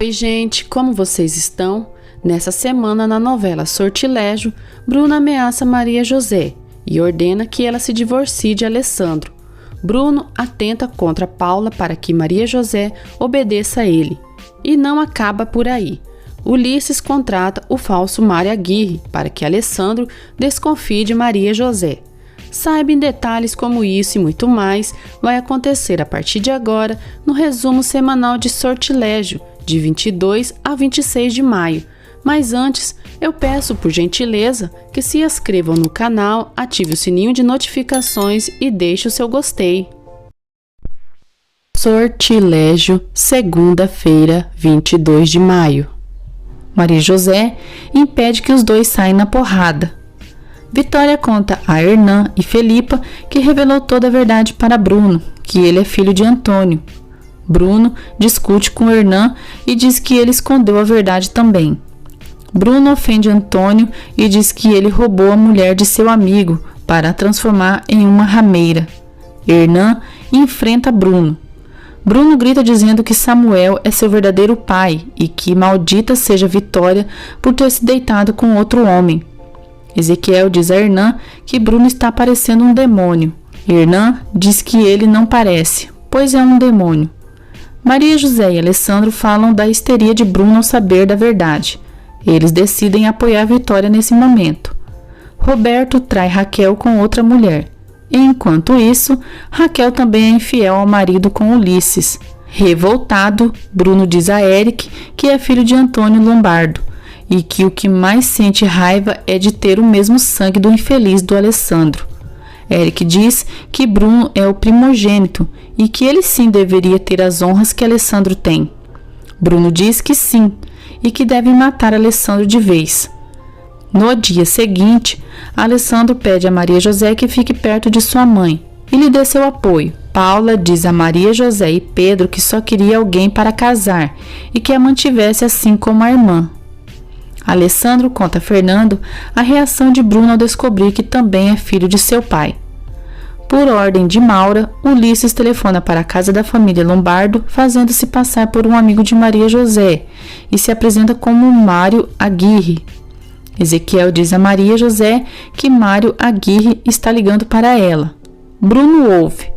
Oi, gente, como vocês estão? Nessa semana, na novela Sortilégio, Bruno ameaça Maria José e ordena que ela se divorcie de Alessandro. Bruno atenta contra Paula para que Maria José obedeça a ele. E não acaba por aí. Ulisses contrata o falso Mário Aguirre para que Alessandro desconfie de Maria José. Saiba em detalhes como isso e muito mais vai acontecer a partir de agora no resumo semanal de Sortilégio, de 22 a 26 de maio. Mas antes, eu peço por gentileza que se inscrevam no canal, ative o sininho de notificações e deixe o seu gostei. Sortilégio, segunda-feira, 22 de maio. Maria José impede que os dois saiam na porrada. Vitória conta a Hernan e Felipa que revelou toda a verdade para Bruno, que ele é filho de Antônio. Bruno discute com Hernan e diz que ele escondeu a verdade também. Bruno ofende Antônio e diz que ele roubou a mulher de seu amigo para a transformar em uma rameira. Hernan enfrenta Bruno. Bruno grita dizendo que Samuel é seu verdadeiro pai e que maldita seja Vitória por ter se deitado com outro homem. Ezequiel diz a Hernan que Bruno está parecendo um demônio. Hernan diz que ele não parece, pois é um demônio. Maria José e Alessandro falam da histeria de Bruno ao saber da verdade. Eles decidem apoiar Vitória nesse momento. Roberto trai Raquel com outra mulher. Enquanto isso, Raquel também é infiel ao marido com Ulisses. Revoltado, Bruno diz a Eric que é filho de Antônio Lombardo e que o que mais sente raiva é de ter o mesmo sangue do infeliz do Alessandro. Eric diz que Bruno é o primogênito e que ele sim deveria ter as honras que Alessandro tem. Bruno diz que sim e que deve matar Alessandro de vez. No dia seguinte, Alessandro pede a Maria José que fique perto de sua mãe e lhe dê seu apoio. Paula diz a Maria José e Pedro que só queria alguém para casar e que a mantivesse assim como a irmã. Alessandro conta a Fernando a reação de Bruno ao descobrir que também é filho de seu pai. Por ordem de Maura, Ulisses telefona para a casa da família Lombardo, fazendo-se passar por um amigo de Maria José, e se apresenta como Mário Aguirre. Ezequiel diz a Maria José que Mário Aguirre está ligando para ela. Bruno ouve.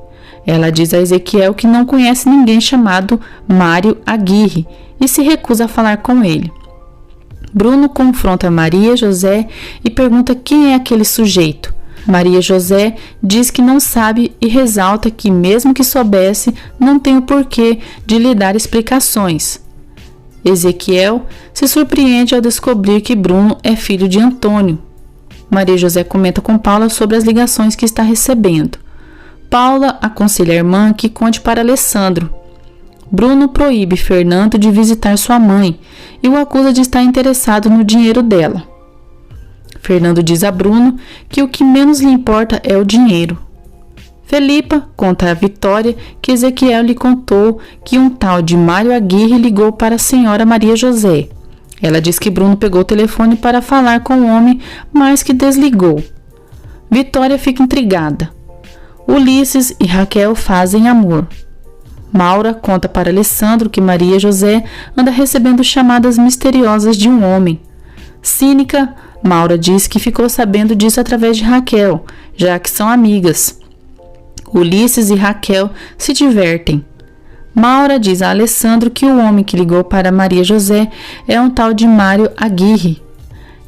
Ela diz a Ezequiel que não conhece ninguém chamado Mário Aguirre e se recusa a falar com ele. Bruno confronta Maria José e pergunta quem é aquele sujeito. Maria José diz que não sabe e ressalta que, mesmo que soubesse, não tem o porquê de lhe dar explicações. Ezequiel se surpreende ao descobrir que Bruno é filho de Antônio. Maria José comenta com Paula sobre as ligações que está recebendo. Paula aconselha a irmã que conte para Alessandro. Bruno proíbe Fernando de visitar sua mãe e o acusa de estar interessado no dinheiro dela. Fernando diz a Bruno que o que menos lhe importa é o dinheiro. Felipa conta a Vitória que Ezequiel lhe contou que um tal de Mário Aguirre ligou para a senhora Maria José. Ela diz que Bruno pegou o telefone para falar com o homem, mas que desligou. Vitória fica intrigada. Ulisses e Raquel fazem amor. Maura conta para Alessandro que Maria José anda recebendo chamadas misteriosas de um homem. Cínica, Maura diz que ficou sabendo disso através de Raquel, já que são amigas. Ulisses e Raquel se divertem. Maura diz a Alessandro que o homem que ligou para Maria José é um tal de Mário Aguirre.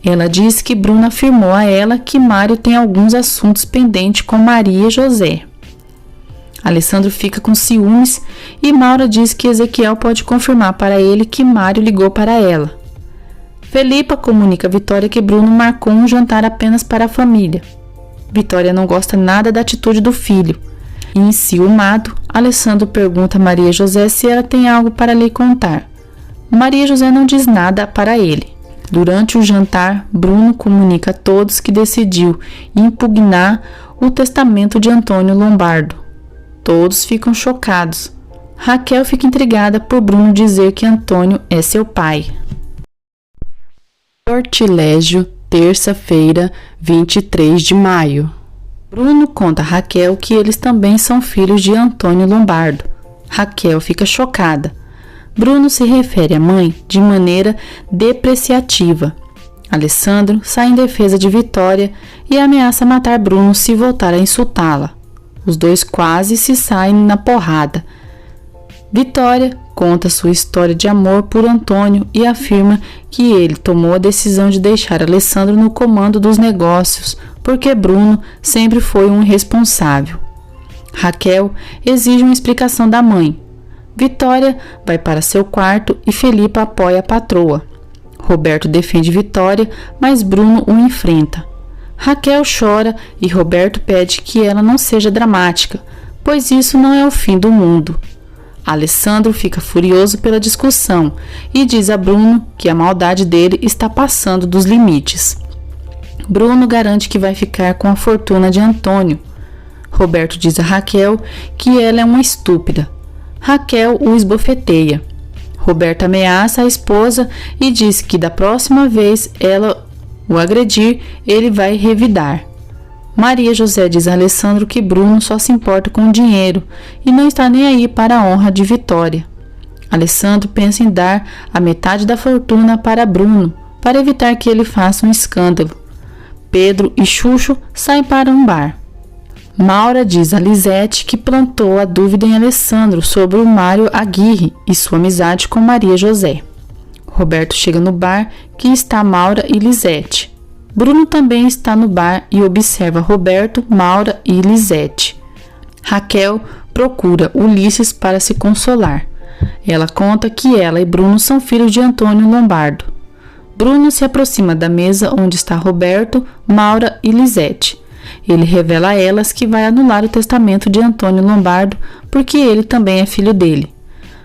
Ela diz que Bruno afirmou a ela que Mário tem alguns assuntos pendentes com Maria José. Alessandro fica com ciúmes e Maura diz que Ezequiel pode confirmar para ele que Mário ligou para ela. Felipa comunica a Vitória que Bruno marcou um jantar apenas para a família. Vitória não gosta nada da atitude do filho. E, enciumado, Alessandro pergunta a Maria José se ela tem algo para lhe contar. Maria José não diz nada para ele. Durante o jantar, Bruno comunica a todos que decidiu impugnar o testamento de Antônio Lombardo. Todos ficam chocados. Raquel fica intrigada por Bruno dizer que Antônio é seu pai. Sortilégio, terça-feira, 23 de maio. Bruno conta a Raquel que eles também são filhos de Antônio Lombardo. Raquel fica chocada. Bruno se refere à mãe de maneira depreciativa. Alessandro sai em defesa de Vitória e ameaça matar Bruno se voltar a insultá-la. Os dois quase se saem na porrada. Vitória conta sua história de amor por Antônio e afirma que ele tomou a decisão de deixar Alessandro no comando dos negócios porque Bruno sempre foi um irresponsável. Raquel exige uma explicação da mãe. Vitória vai para seu quarto e Felipa apoia a patroa. Roberto defende Vitória, mas Bruno o enfrenta. Raquel chora e Roberto pede que ela não seja dramática, pois isso não é o fim do mundo. Alessandro fica furioso pela discussão e diz a Bruno que a maldade dele está passando dos limites. Bruno garante que vai ficar com a fortuna de Antônio. Roberto diz a Raquel que ela é uma estúpida. Raquel o esbofeteia. Roberto ameaça a esposa e diz que da próxima vez ela o agredir, ele vai revidar. Maria José diz a Alessandro que Bruno só se importa com o dinheiro e não está nem aí para a honra de Vitória. Alessandro pensa em dar a metade da fortuna para Bruno, para evitar que ele faça um escândalo. Pedro e Xuxo saem para um bar. Maura diz a Lisete que plantou a dúvida em Alessandro sobre o Mário Aguirre e sua amizade com Maria José. Roberto chega no bar que está Maura e Lisete. Bruno também está no bar e observa Roberto, Maura e Lisete. Raquel procura Ulisses para se consolar. Ela conta que ela e Bruno são filhos de Antônio Lombardo. Bruno se aproxima da mesa onde está Roberto, Maura e Lisete. Ele revela a elas que vai anular o testamento de Antônio Lombardo porque ele também é filho dele.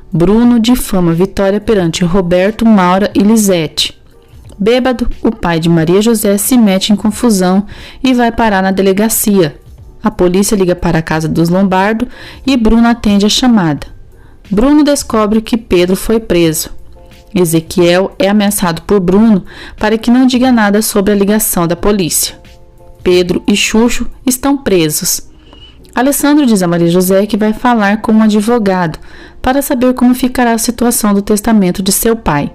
Bruno difama Vitória perante Roberto, Maura e Lisete. Bêbado, o pai de Maria José se mete em confusão e vai parar na delegacia. A polícia liga para a casa dos Lombardo e Bruno atende a chamada. Bruno descobre que Pedro foi preso. Ezequiel é ameaçado por Bruno para que não diga nada sobre a ligação da polícia. Pedro e Xuxo estão presos. Alessandro diz a Maria José que vai falar com um advogado para saber como ficará a situação do testamento de seu pai.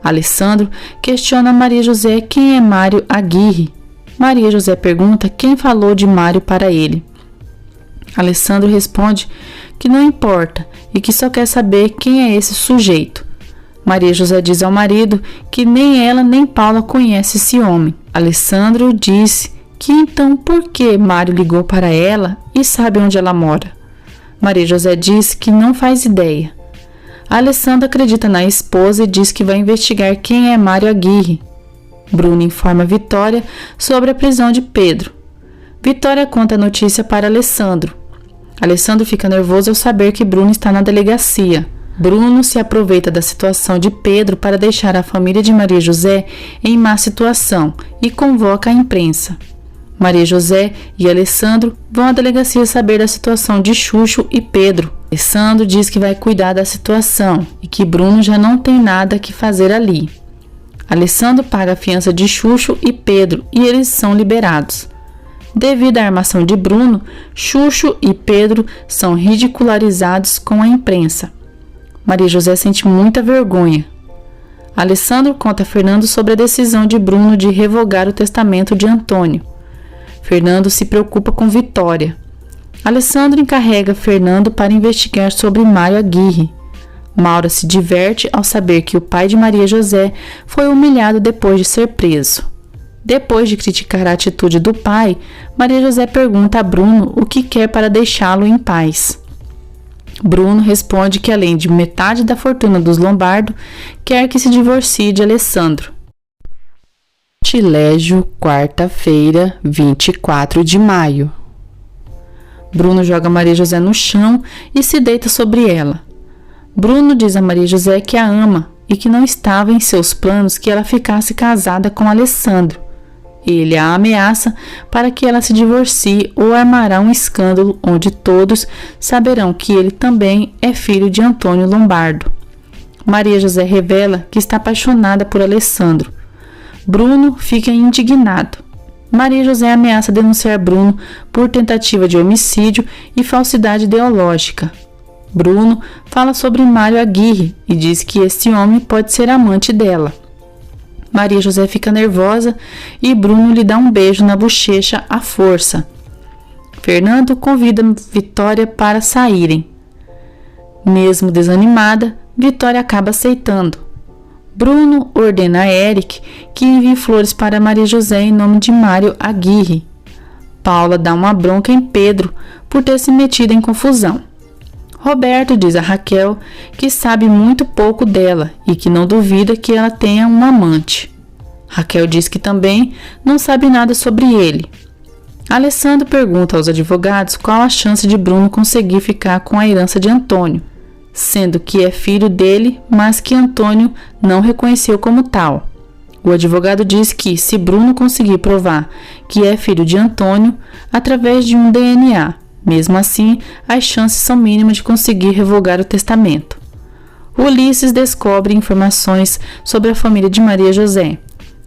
Alessandro questiona a Maria José quem é Mário Aguirre. Maria José pergunta quem falou de Mário para ele. Alessandro responde que não importa e que só quer saber quem é esse sujeito. Maria José diz ao marido que nem ela nem Paula conhece esse homem. Alessandro disse que então por que Mário ligou para ela e sabe onde ela mora? Maria José diz que não faz ideia. Alessandro acredita na esposa e diz que vai investigar quem é Mário Aguirre. Bruno informa Vitória sobre a prisão de Pedro. Vitória conta a notícia para Alessandro. Alessandro fica nervoso ao saber que Bruno está na delegacia. Bruno se aproveita da situação de Pedro para deixar a família de Maria José em má situação e convoca a imprensa. Maria José e Alessandro vão à delegacia saber da situação de Xuxo e Pedro. Alessandro diz que vai cuidar da situação e que Bruno já não tem nada que fazer ali. Alessandro paga a fiança de Xuxo e Pedro e eles são liberados. Devido à armação de Bruno, Xuxo e Pedro são ridicularizados com a imprensa. Maria José sente muita vergonha. Alessandro conta a Fernando sobre a decisão de Bruno de revogar o testamento de Antônio. Fernando se preocupa com Vitória. Alessandro encarrega Fernando para investigar sobre Mário Aguirre. Maura se diverte ao saber que o pai de Maria José foi humilhado depois de ser preso. Depois de criticar a atitude do pai, Maria José pergunta a Bruno o que quer para deixá-lo em paz. Bruno responde que além de metade da fortuna dos Lombardo, quer que se divorcie de Alessandro. Sortilégio, quarta-feira, 24 de maio. Bruno joga Maria José no chão e se deita sobre ela. Bruno diz a Maria José que a ama e que não estava em seus planos que ela ficasse casada com Alessandro. Ele a ameaça para que ela se divorcie ou armará um escândalo onde todos saberão que ele também é filho de Antônio Lombardo. Maria José revela que está apaixonada por Alessandro. Bruno fica indignado. Maria José ameaça denunciar Bruno por tentativa de homicídio e falsidade ideológica. Bruno fala sobre Mário Aguirre e diz que esse homem pode ser amante dela. Maria José fica nervosa e Bruno lhe dá um beijo na bochecha à força. Fernando convida Vitória para saírem. Mesmo desanimada, Vitória acaba aceitando. Bruno ordena a Eric que envie flores para Maria José em nome de Mário Aguirre. Paula dá uma bronca em Pedro por ter se metido em confusão. Roberto diz a Raquel que sabe muito pouco dela e que não duvida que ela tenha um amante. Raquel diz que também não sabe nada sobre ele. Alessandro pergunta aos advogados qual a chance de Bruno conseguir ficar com a herança de Antônio, sendo que é filho dele, mas que Antônio não reconheceu como tal. O advogado diz que, se Bruno conseguir provar que é filho de Antônio através de um DNA, mesmo assim, as chances são mínimas de conseguir revogar o testamento. Ulisses descobre informações sobre a família de Maria José.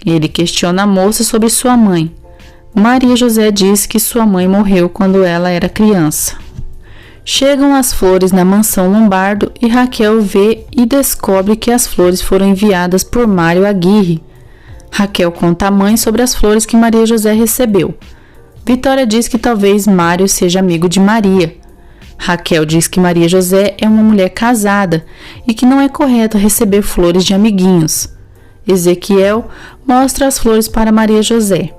Ele questiona a moça sobre sua mãe. Maria José diz que sua mãe morreu quando ela era criança. Chegam as flores na mansão Lombardo e Raquel vê e descobre que as flores foram enviadas por Mário Aguirre. Raquel conta à mãe sobre as flores que Maria José recebeu. Vitória diz que talvez Mário seja amigo de Maria. Raquel diz que Maria José é uma mulher casada e que não é correto receber flores de amiguinhos. Ezequiel mostra as flores para Maria José.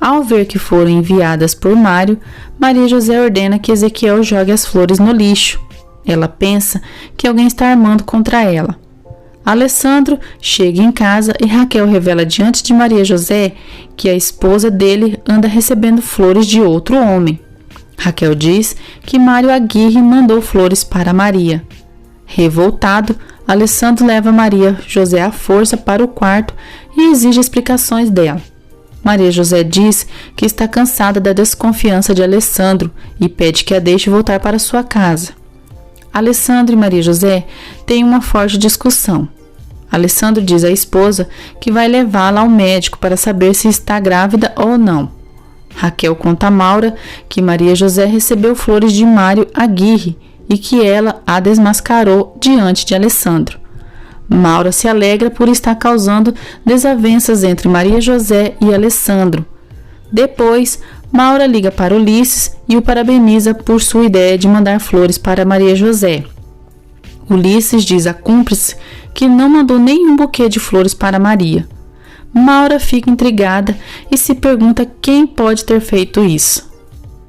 Ao ver que foram enviadas por Mário, Maria José ordena que Ezequiel jogue as flores no lixo. Ela pensa que alguém está armando contra ela. Alessandro chega em casa e Raquel revela diante de Maria José que a esposa dele anda recebendo flores de outro homem. Raquel diz que Mário Aguirre mandou flores para Maria. Revoltado, Alessandro leva Maria José à força para o quarto e exige explicações dela. Maria José diz que está cansada da desconfiança de Alessandro e pede que a deixe voltar para sua casa. Alessandro e Maria José têm uma forte discussão. Alessandro diz à esposa que vai levá-la ao médico para saber se está grávida ou não. Raquel conta a Maura que Maria José recebeu flores de Mário Aguirre e que ela a desmascarou diante de Alessandro. Maura se alegra por estar causando desavenças entre Maria José e Alessandro. Depois, Maura liga para Ulisses e o parabeniza por sua ideia de mandar flores para Maria José. Ulisses diz à cúmplice que não mandou nenhum buquê de flores para Maria. Maura fica intrigada e se pergunta quem pode ter feito isso.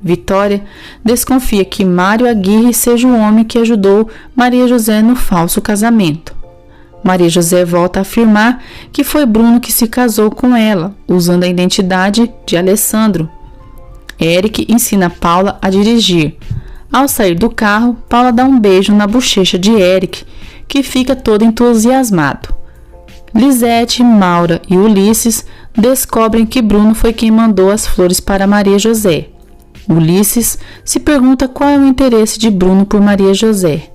Vitória desconfia que Mário Aguirre seja o homem que ajudou Maria José no falso casamento. Maria José volta a afirmar que foi Bruno que se casou com ela, usando a identidade de Alessandro. Eric ensina Paula a dirigir. Ao sair do carro, Paula dá um beijo na bochecha de Eric, que fica todo entusiasmado. Lisete, Maura e Ulisses descobrem que Bruno foi quem mandou as flores para Maria José. Ulisses se pergunta qual é o interesse de Bruno por Maria José.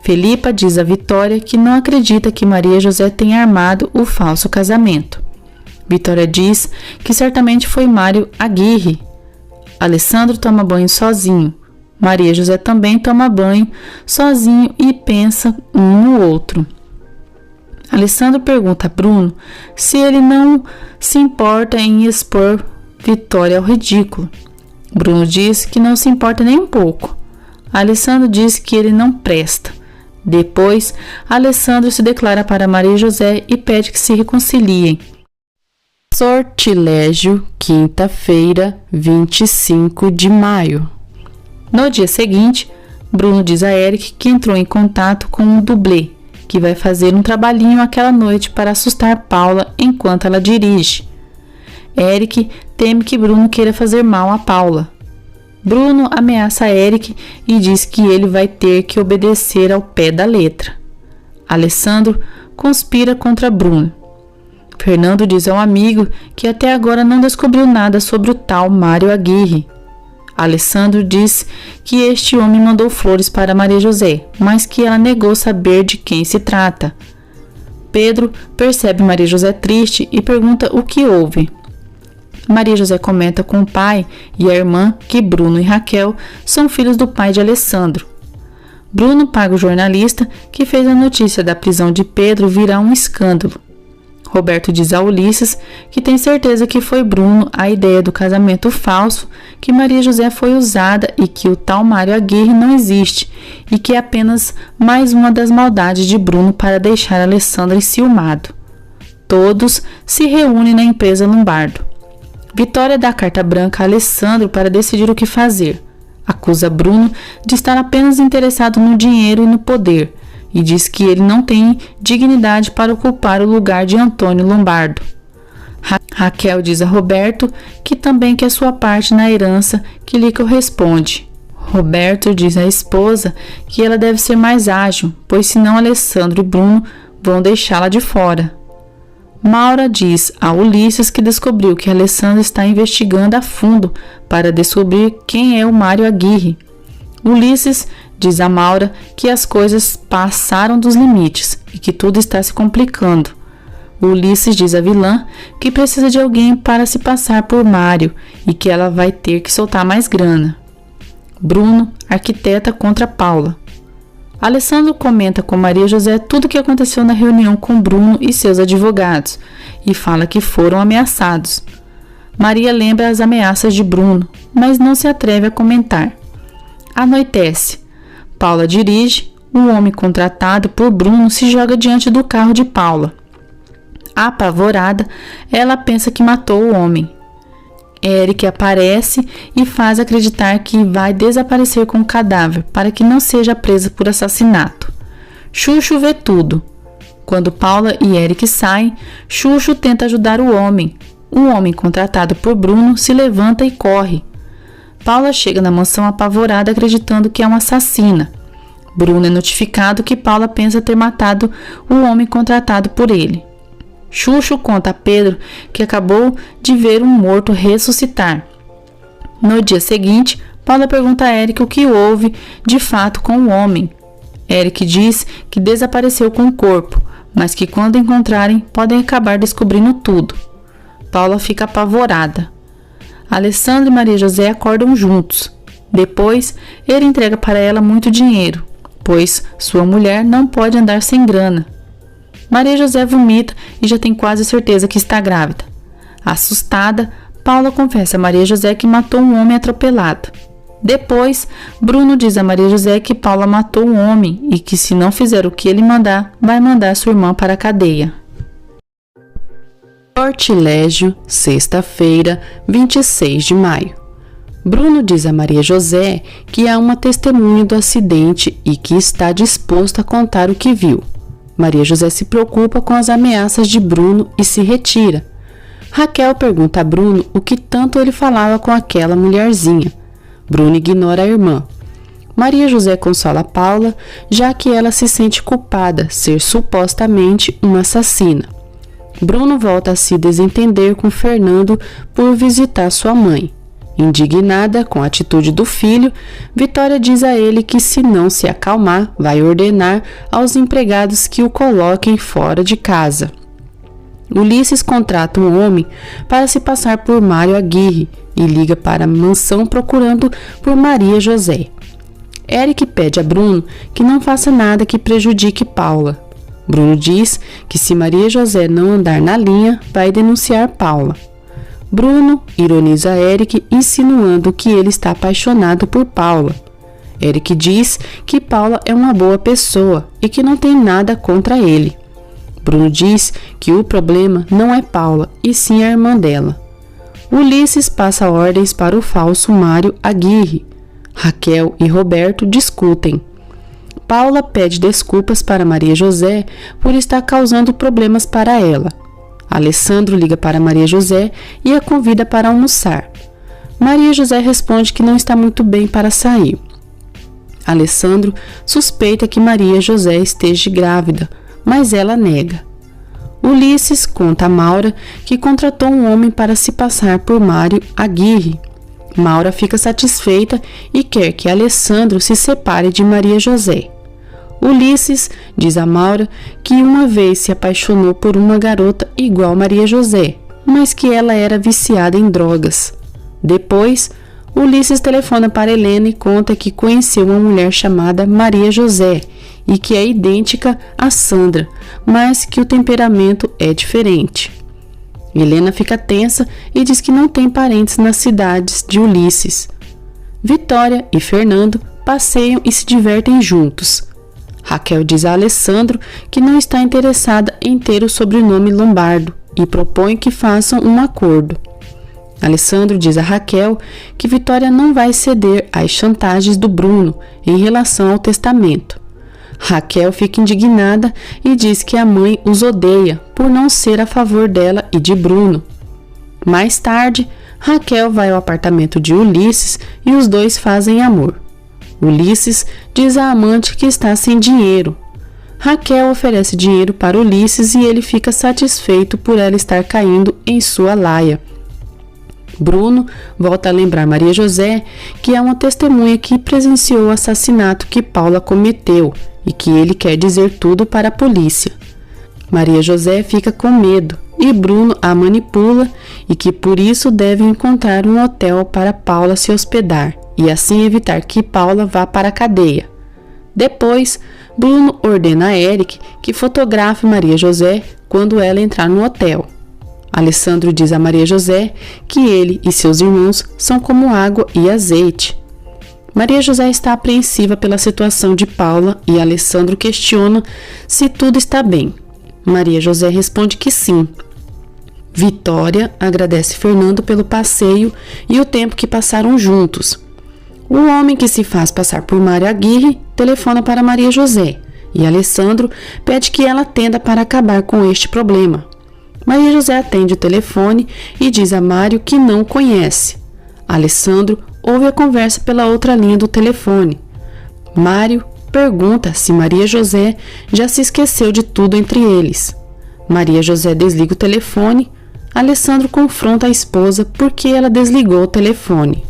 Felipa diz a Vitória que não acredita que Maria José tenha armado o falso casamento. Vitória diz que certamente foi Mário Aguirre. Alessandro toma banho sozinho. Maria José também toma banho sozinho e pensa um no outro. Alessandro pergunta a Bruno se ele não se importa em expor Vitória ao ridículo. Bruno diz que não se importa nem um pouco. Alessandro diz que ele não presta. Depois, Alessandro se declara para Maria José e pede que se reconciliem. Sortilégio, quinta-feira, 25 de maio. No dia seguinte, Bruno diz a Eric que entrou em contato com um dublê, que vai fazer um trabalhinho aquela noite para assustar Paula enquanto ela dirige. Eric teme que Bruno queira fazer mal a Paula. Bruno ameaça Eric e diz que ele vai ter que obedecer ao pé da letra. Alessandro conspira contra Bruno. Fernando diz ao amigo que até agora não descobriu nada sobre o tal Mário Aguirre. Alessandro diz que este homem mandou flores para Maria José, mas que ela negou saber de quem se trata. Pedro percebe Maria José triste e pergunta o que houve. Maria José comenta com o pai e a irmã que Bruno e Raquel são filhos do pai de Alessandro. Bruno paga o jornalista que fez a notícia da prisão de Pedro virar um escândalo. Roberto diz a Ulisses que tem certeza que foi Bruno a ideia do casamento falso, que Maria José foi usada e que o tal Mário Aguirre não existe e que é apenas mais uma das maldades de Bruno para deixar Alessandro enciumado. Todos se reúnem na empresa Lombardo. Vitória dá carta branca a Alessandro para decidir o que fazer. Acusa Bruno de estar apenas interessado no dinheiro e no poder e diz que ele não tem dignidade para ocupar o lugar de Antônio Lombardo. Raquel diz a Roberto que também quer sua parte na herança que lhe corresponde. Roberto diz à esposa que ela deve ser mais ágil, pois senão Alessandro e Bruno vão deixá-la de fora. Maura diz a Ulisses que descobriu que Alessandro está investigando a fundo para descobrir quem é o Mário Aguirre. Ulisses diz a Maura que as coisas passaram dos limites e que tudo está se complicando. Ulisses diz à vilã que precisa de alguém para se passar por Mário e que ela vai ter que soltar mais grana. Bruno arquiteta contra Paula. Alessandro comenta com Maria José tudo o que aconteceu na reunião com Bruno e seus advogados e fala que foram ameaçados. Maria lembra as ameaças de Bruno, mas não se atreve a comentar. Anoitece. Paula dirige, o homem contratado por Bruno se joga diante do carro de Paula. Apavorada, ela pensa que matou o homem. Eric aparece e faz acreditar que vai desaparecer com o cadáver para que não seja presa por assassinato. Xuxo vê tudo. Quando Paula e Eric saem, Xuxo tenta ajudar o homem. O homem contratado por Bruno se levanta e corre. Paula chega na mansão apavorada acreditando que é uma assassina. Bruno é notificado que Paula pensa ter matado o homem contratado por ele. Xuxo conta a Pedro que acabou de ver um morto ressuscitar. No dia seguinte, Paula pergunta a Eric o que houve de fato com o homem. Eric diz que desapareceu com o corpo, mas que quando encontrarem podem acabar descobrindo tudo. Paula fica apavorada. Alessandro e Maria José acordam juntos. Depois, ele entrega para ela muito dinheiro, pois sua mulher não pode andar sem grana. Maria José vomita e já tem quase certeza que está grávida. Assustada, Paula confessa a Maria José que matou um homem atropelado. Depois, Bruno diz a Maria José que Paula matou um homem e que se não fizer o que ele mandar, vai mandar sua irmã para a cadeia. Sortilégio, sexta-feira, 26 de maio. Bruno diz a Maria José que há uma testemunha do acidente e que está disposto a contar o que viu. Maria José se preocupa com as ameaças de Bruno e se retira. Raquel pergunta a Bruno o que tanto ele falava com aquela mulherzinha. Bruno ignora a irmã. Maria José consola Paula, já que ela se sente culpada ser supostamente uma assassina. Bruno volta a se desentender com Fernando por visitar sua mãe. Indignada com a atitude do filho, Vitória diz a ele que se não se acalmar, vai ordenar aos empregados que o coloquem fora de casa. Ulisses contrata um homem para se passar por Mário Aguirre e liga para a mansão procurando por Maria José. Eric pede a Bruno que não faça nada que prejudique Paula. Bruno diz que se Maria José não andar na linha, vai denunciar Paula. Bruno ironiza Eric, insinuando que ele está apaixonado por Paula. Eric diz que Paula é uma boa pessoa e que não tem nada contra ele. Bruno diz que o problema não é Paula, e sim a irmã dela. Ulisses passa ordens para o falso Mário Aguirre. Raquel e Roberto discutem. Paula pede desculpas para Maria José por estar causando problemas para ela. Alessandro liga para Maria José e a convida para almoçar. Maria José responde que não está muito bem para sair. Alessandro suspeita que Maria José esteja grávida, mas ela nega. Ulisses conta a Maura que contratou um homem para se passar por Mário Aguirre. Maura fica satisfeita e quer que Alessandro se separe de Maria José. Ulisses diz a Maura que uma vez se apaixonou por uma garota igual Maria José, mas que ela era viciada em drogas. Depois, Ulisses telefona para Helena e conta que conheceu uma mulher chamada Maria José e que é idêntica a Sandra, mas que o temperamento é diferente. Helena fica tensa e diz que não tem parentes nas cidades de Ulisses. Vitória e Fernando passeiam e se divertem juntos. Raquel diz a Alessandro que não está interessada em ter o sobrenome Lombardo e propõe que façam um acordo. Alessandro diz a Raquel que Vitória não vai ceder às chantagens do Bruno em relação ao testamento. Raquel fica indignada e diz que a mãe os odeia por não ser a favor dela e de Bruno. Mais tarde, Raquel vai ao apartamento de Ulisses e os dois fazem amor. Ulisses diz à amante que está sem dinheiro. Raquel oferece dinheiro para Ulisses e ele fica satisfeito por ela estar caindo em sua laia. Bruno volta a lembrar Maria José que é uma testemunha que presenciou o assassinato que Paula cometeu e que ele quer dizer tudo para a polícia. Maria José fica com medo e Bruno a manipula e que por isso deve encontrar um hotel para Paula se hospedar e assim evitar que Paula vá para a cadeia. Depois, Bruno ordena a Eric que fotografe Maria José quando ela entrar no hotel. Alessandro diz a Maria José que ele e seus irmãos são como água e azeite. Maria José está apreensiva pela situação de Paula e Alessandro questiona se tudo está bem. Maria José responde que sim. Vitória agradece Fernando pelo passeio e o tempo que passaram juntos. O homem que se faz passar por Mário Aguirre telefona para Maria José e Alessandro pede que ela atenda para acabar com este problema. Maria José atende o telefone e diz a Mário que não o conhece. Alessandro ouve a conversa pela outra linha do telefone. Mário pergunta se Maria José já se esqueceu de tudo entre eles. Maria José desliga o telefone. Alessandro confronta a esposa porque ela desligou o telefone.